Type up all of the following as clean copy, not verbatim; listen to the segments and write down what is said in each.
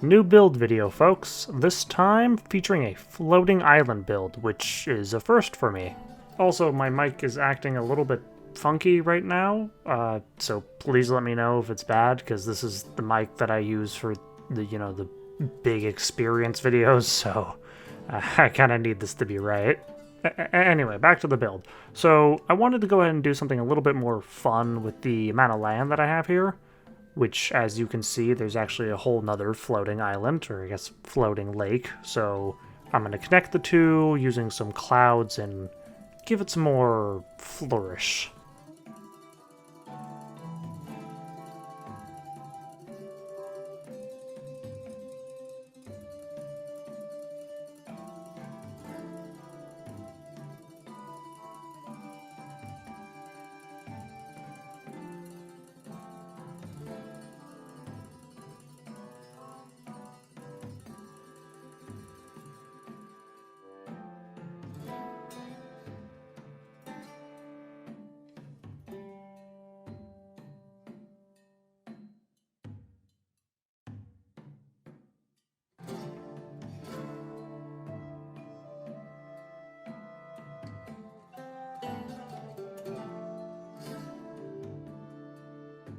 New build video, folks. This time featuring a floating island build, which is a first for me. Also, my mic is acting a little bit funky right now, so please let me know if it's bad, because this is the mic that I use for the big experience videos, so I kind of need this to be right. Anyway, back to the build. So I wanted to go ahead and do something a little bit more fun with the amount of land that I have here, which, as you can see, there's actually a whole nother floating island, or I guess floating lake. So I'm going to connect the two using some clouds and give it some more flourish.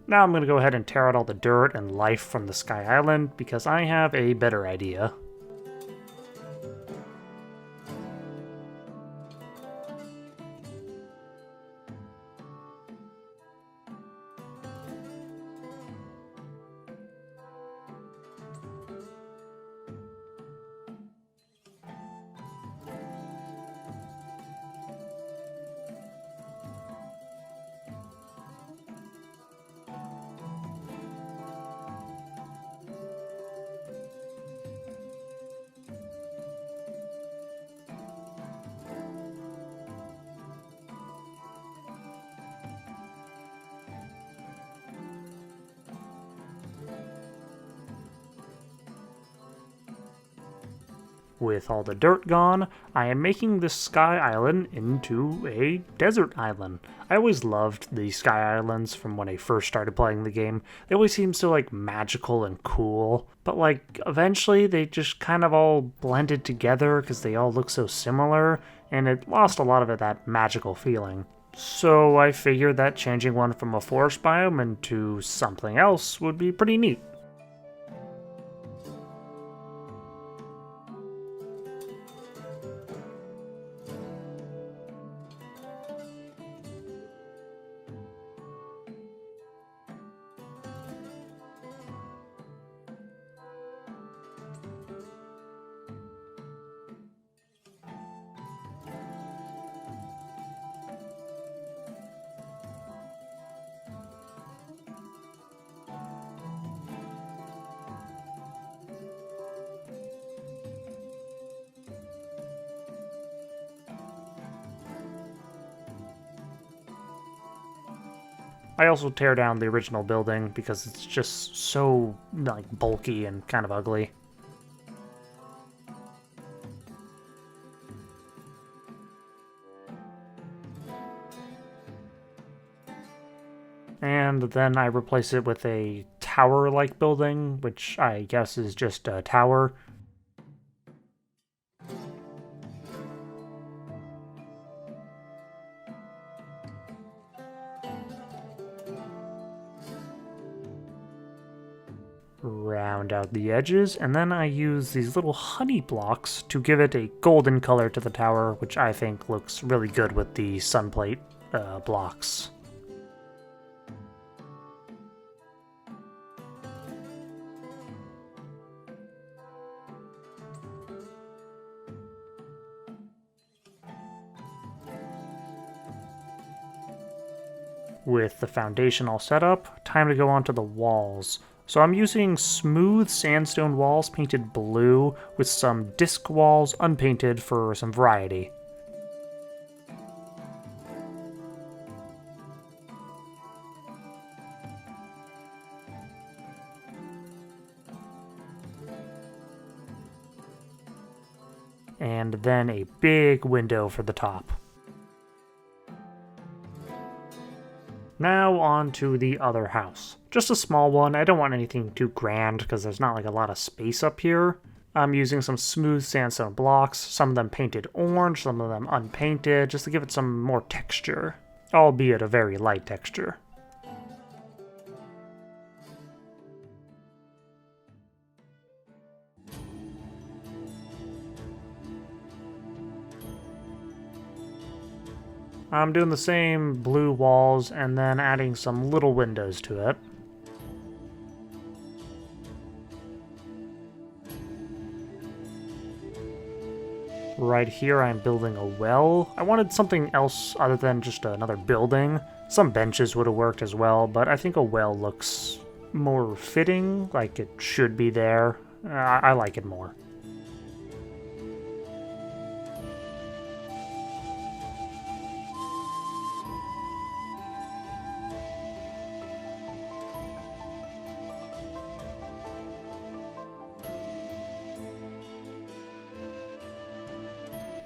Now I'm going to go ahead and tear out all the dirt and life from the Sky Island, because I have a better idea. With all the dirt gone, I am making this Sky Island into a desert island. I always loved the Sky Islands from when I first started playing the game. They always seemed so magical and cool, but eventually they just kind of all blended together because they all look so similar, and it lost a lot of that magical feeling. So I figured that changing one from a forest biome into something else would be pretty neat. I also tear down the original building because it's just so bulky and kind of ugly. And then I replace it with a tower-like building, which I guess is just a tower. Round out the edges, and then I use these little honey blocks to give it a golden color to the tower, which I think looks really good with the sunplate blocks. With the foundation all set up, time to go on to the walls. So I'm using smooth sandstone walls painted blue with some disc walls unpainted for some variety. And then a big window for the top. Now on to the other house. Just a small one. I don't want anything too grand because there's not like a lot of space up here. I'm using some smooth sandstone blocks, some of them painted orange, some of them unpainted, just to give it some more texture, albeit a very light texture. I'm doing the same blue walls and then adding some little windows to it. Right here I'm building a well. I wanted something else other than just another building. Some benches would have worked as well, but I think a well looks more fitting, like it should be there. I like it more.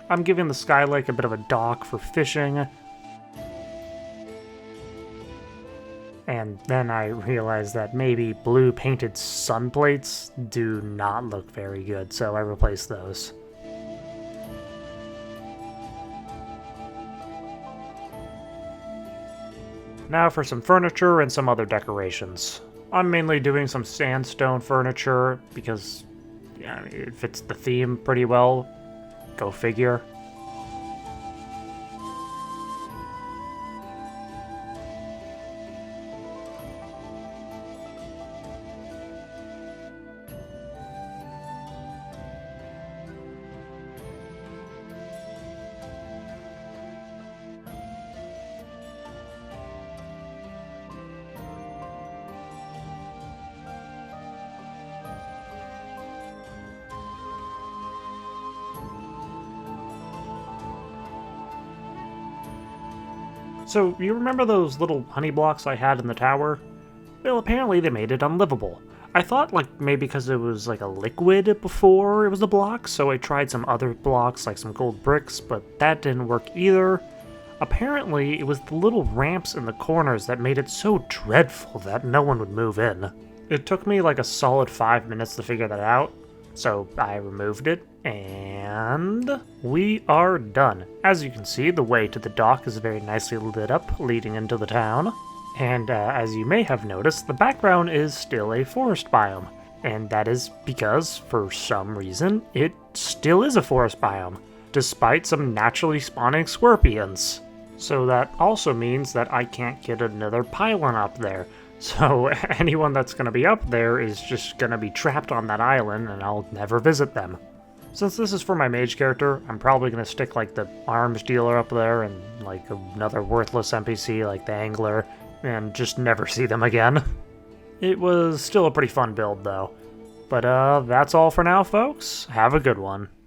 I'm giving the Sky Lake a bit of a dock for fishing. And then I realized that maybe blue painted sun plates do not look very good, so I replaced those. Now for some furniture and some other decorations. I'm mainly doing some sandstone furniture because yeah, it fits the theme pretty well. Go figure. So, you remember those little honey blocks I had in the tower? Well, apparently they made it unlivable. I thought, like, maybe because it was like a liquid before it was a block, so I tried some other blocks, like some gold bricks, but that didn't work either. Apparently, it was the little ramps in the corners that made it so dreadful that no one would move in. It took me like a solid 5 minutes to figure that out, so I removed it, and we are done. As you can see, the way to the dock is very nicely lit up, leading into the town. And as you may have noticed, the background is still a forest biome. And that is because, for some reason, it still is a forest biome, despite some naturally spawning scorpions. So that also means that I can't get another pylon up there. So anyone that's going to be up there is just going to be trapped on that island and I'll never visit them. Since this is for my mage character, I'm probably going to stick like the arms dealer up there and like another worthless NPC like the angler and just never see them again. It was still a pretty fun build though. But that's all for now, folks. Have a good one.